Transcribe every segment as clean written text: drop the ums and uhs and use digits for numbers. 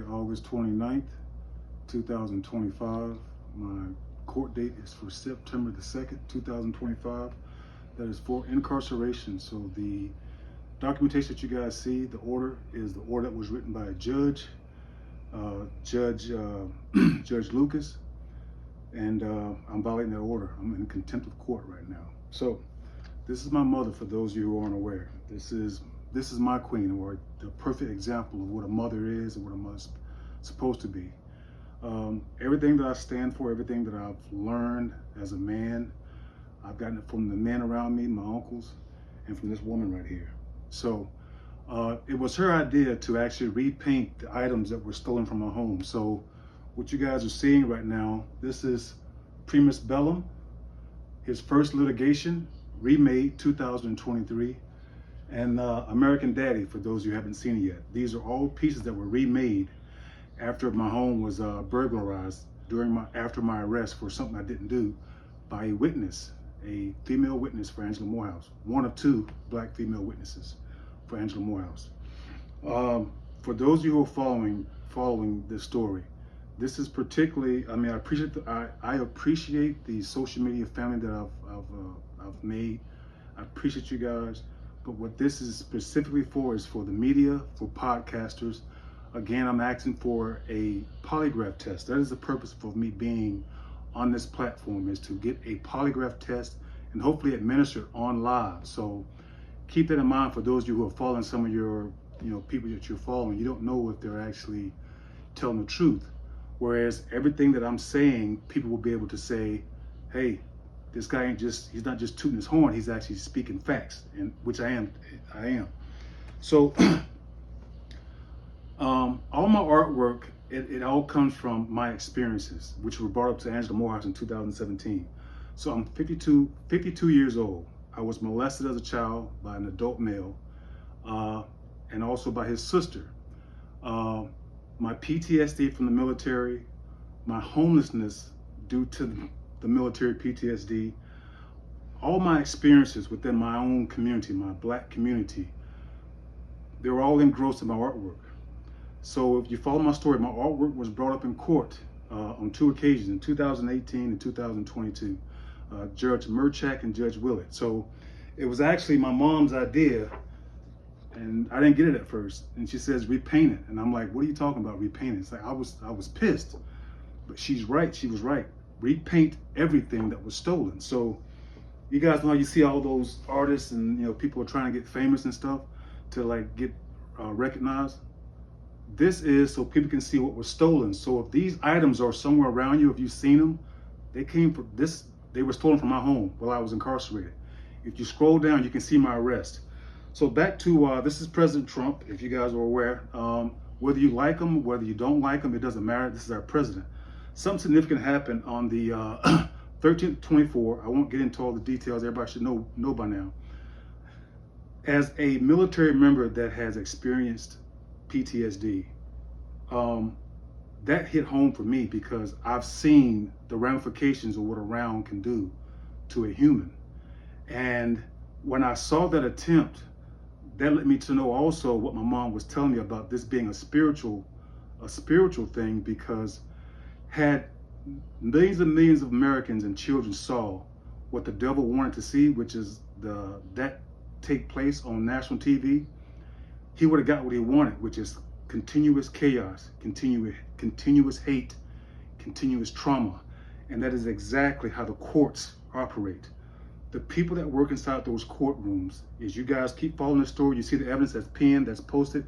Friday, August 29th, 2025. My court date is for September the 2nd, 2025. That is for incarceration. So the documentation that you guys see, the order, is the order that was written by a judge, Judge Lucas, and I'm violating that order. I'm in contempt of court right now. So this is my mother, for those of you who aren't aware. This is my queen, or the perfect example of what a mother is and what a mother's supposed to be. Everything that I stand for, everything that I've learned as a man, I've gotten it from the men around me, my uncles, and from this woman right here. So it was her idea to actually repaint the items that were stolen from my home. So what you guys are seeing right now, this is Primus Bellum, his first litigation, remade 2023, and American Daddy, for those who haven't seen it yet. These are all pieces that were remade after my home was burglarized after my arrest for something I didn't do by a witness, a female witness for Angela Morehouse, one of two black female witnesses for Angela Morehouse. For those of you who are following this story, this is particularly, I mean, I appreciate the social media family that I've made. I appreciate you guys, but what this is specifically for is for the media, for podcasters. Again, I'm asking for a polygraph test. That is the purpose for me being on this platform, is to get a polygraph test and hopefully administer it on live. So keep that in mind for those of you who are following some of your, people that you're following. You don't know if they're actually telling the truth. Whereas everything that I'm saying, people will be able to say, hey, this guy he's not just tooting his horn, he's actually speaking facts, and which I am. So all my artwork, it all comes from my experiences, which were brought up to Angela Morehouse in 2017. So I'm 52 years old. I was molested as a child by an adult male, and also by his sister. My PTSD from the military, my homelessness due to the military PTSD, all my experiences within my own community, my black community, they were all engrossed in my artwork. So if you follow my story, my artwork was brought up in court on two occasions, in 2018 and 2022, Judge Merchak and Judge Willett. So it was actually my mom's idea, and I didn't get it at first. And she says, repaint it. And I'm like, what are you talking about, repaint it? It's like, I was pissed, but she's right, she was right. Repaint everything that was stolen. So you guys know how you see all those artists and people are trying to get famous and stuff to like get recognized. This is so people can see what was stolen. So if these items are somewhere around you, if you've seen them, they were stolen from my home while I was incarcerated. If you scroll down, you can see my arrest. So back to, this is President Trump, if you guys are aware. Whether you like him, whether you don't like him, it doesn't matter. This is our president. Something significant happened on the 13th, 24. I won't get into all the details. Everybody should know by now. As a military member that has experienced PTSD, that hit home for me because I've seen the ramifications of what a round can do to a human. And when I saw that attempt, that led me to know also what my mom was telling me about this being a spiritual thing, because had millions and millions of Americans and children saw what the devil wanted to see, which is that take place on national TV, he would have got what he wanted, which is continuous chaos, continuous hate, continuous trauma. And that is exactly how the courts operate. The people that work inside those courtrooms, as you guys keep following the story, you see the evidence that's pinned, that's posted,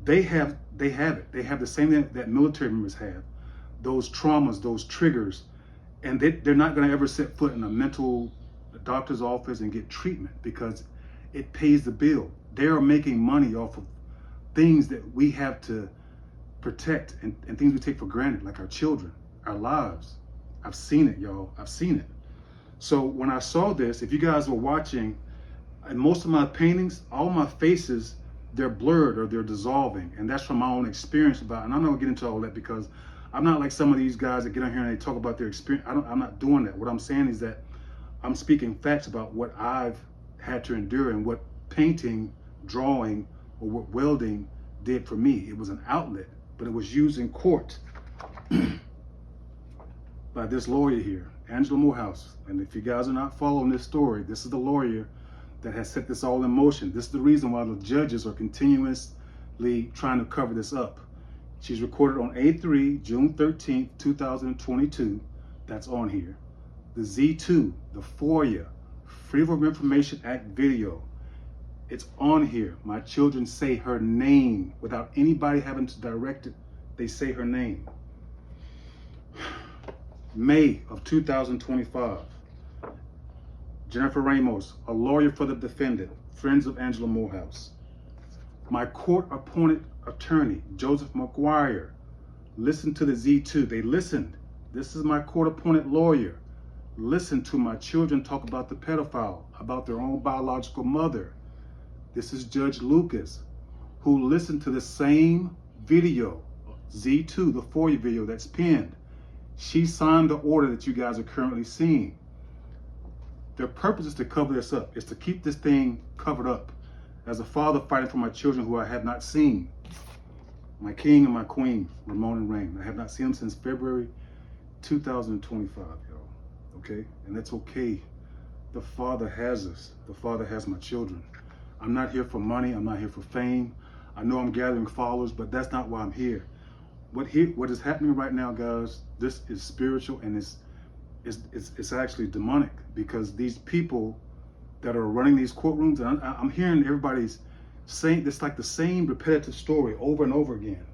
they have it. They have the same thing that military members have. Those traumas, those triggers, and they're not gonna ever set foot in a mental doctor's office and get treatment because it pays the bill. They are making money off of things that we have to protect and things we take for granted, like our children, our lives. I've seen it, y'all. I've seen it. So when I saw this, if you guys were watching, in most of my paintings, all my faces, they're blurred or they're dissolving. And that's from my own experience and I'm not gonna get into all that because I'm not like some of these guys that get on here and they talk about their experience. I'm not doing that. What I'm saying is that I'm speaking facts about what I've had to endure and what painting, drawing, or what welding did for me. It was an outlet, but it was used in court by this lawyer here, Angela Morehouse. And if you guys are not following this story, this is the lawyer that has set this all in motion. This is the reason why the judges are continuously trying to cover this up. She's recorded on A3, June 13th, 2022. That's on here. The Z2, the FOIA, Freedom of Information Act video. It's on here. My children say her name without anybody having to direct it. They say her name. May of 2025. Jennifer Ramos, a lawyer for the defendant, friends of Angela Morehouse. My court-appointed attorney, Joseph McGuire, listened to the Z2. They listened. This is my court-appointed lawyer. Listen to my children talk about the pedophile, about their own biological mother. This is Judge Lucas, who listened to the same video, Z2, the FOIA video that's pinned. She signed the order that you guys are currently seeing. Their purpose is to cover this up, is to keep this thing covered up. As a father fighting for my children who I have not seen, my king and my queen, Ramon and Rain. I have not seen them since February 2025, y'all. Okay? And that's okay. The Father has us. The Father has my children. I'm not here for money. I'm not here for fame. I know I'm gathering followers, but that's not why I'm here. What is happening right now, guys, this is spiritual, and it's actually demonic, because these people that are running these courtrooms, and I'm hearing everybody's saying this, like the same repetitive story over and over again.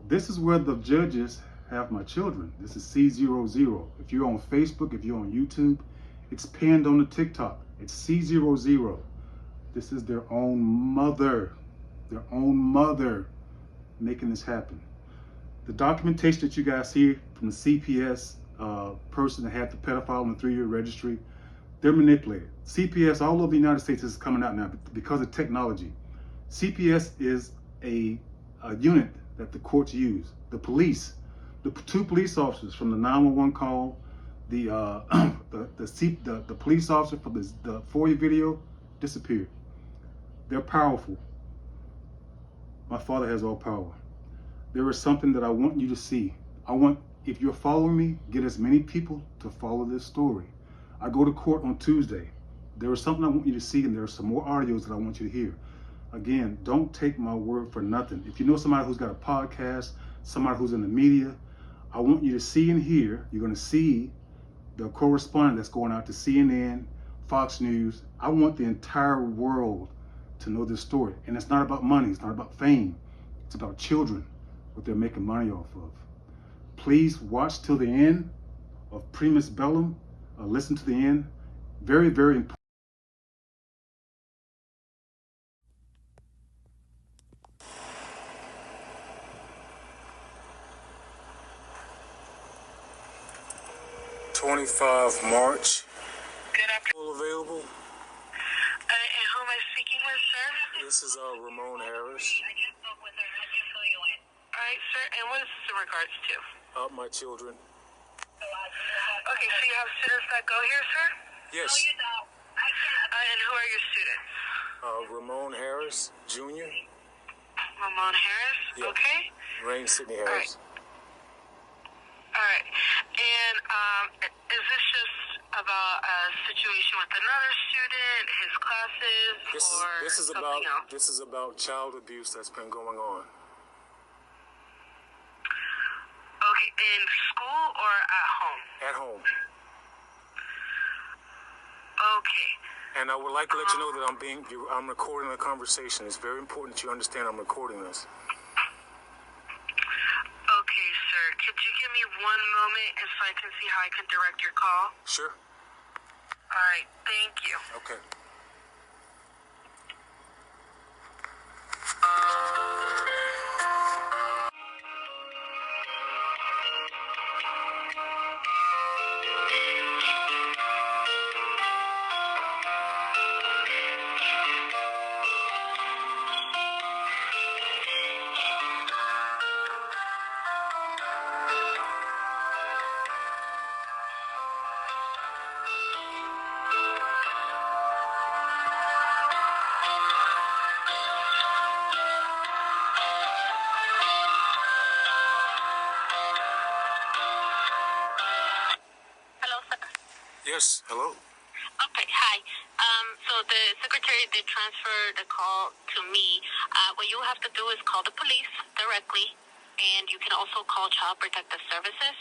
This is where the judges have my children. This is C00. If you're on Facebook, if you're on YouTube, it's pinned on the TikTok. It's C00. This is their own mother making this happen. The documentation that you guys see from the CPS person that had the pedophile in the 3-year registry, they're manipulated. CPS all over the United States is coming out now because of technology. CPS is a unit that the courts use. The police, the 2 police officers from the 911 call, the police officer for the FOIA video disappeared. They're powerful. My Father has all power. There is something that I want you to see. If you're following me, get as many people to follow this story. I go to court on Tuesday. There is something I want you to see, and there are some more audios that I want you to hear. Again, don't take my word for nothing. If you know somebody who's got a podcast, somebody who's in the media, I want you to see and hear. You're going to see the correspondent that's going out to CNN, Fox News. I want the entire world to know this story. And it's not about money. It's not about fame. It's about children, what they're making money off of. Please watch till the end of Primus Bellum. Listen to the end. Very, very important. March. Good afternoon. Available. And who am I speaking with, sir? This is Ramon Harris. I just spoke with her. How do you feel you went? All right, sir. And what is this in regards to? My children. Okay, so you have students that go here, sir? Yes. No, you don't. And who are your students? Ramon Harris, Jr. Ramon Harris? Yeah. Okay. Rain Sydney Harris. All right. And is this just about a situation with another student, his classes, something else? This is about child abuse that's been going on. Okay, in school or at home? At home. Okay. And I would like to let you know that I'm recording a conversation. It's very important that you understand I'm recording this. Okay, sir. Could you give me one moment so I can see how I can direct your call? Sure. All right. Thank you. Okay. Yes, hello? Okay, hi. So the secretary did transfer the call to me. What you have to do is call the police directly, and you can also call Child Protective Services.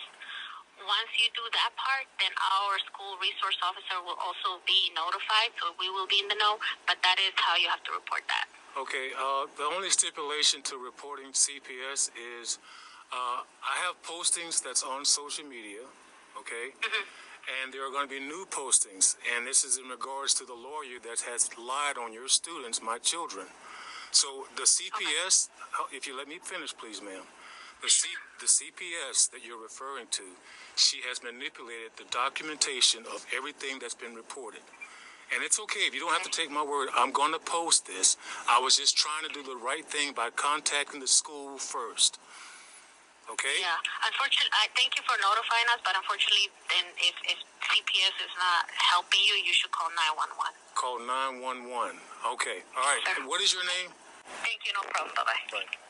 Once you do that part, then our school resource officer will also be notified, so we will be in the know, but that is how you have to report that. Okay, the only stipulation to reporting CPS is I have postings that's on social media, okay? And there are going to be new postings, and this is in regards to the lawyer that has lied on your students, my children. So the CPS, if you let me finish, please, ma'am. The CPS that you're referring to, she has manipulated the documentation of everything that's been reported. And it's okay if you don't have to take my word. I'm going to post this. I was just trying to do the right thing by contacting the school first. Okay? Yeah. Unfortunately, I thank you for notifying us, but unfortunately, then if CPS is not helping you, you should call 911. Call 911. Okay. All right. Sure. What is your name? Thank you. No problem. Bye-bye. Bye.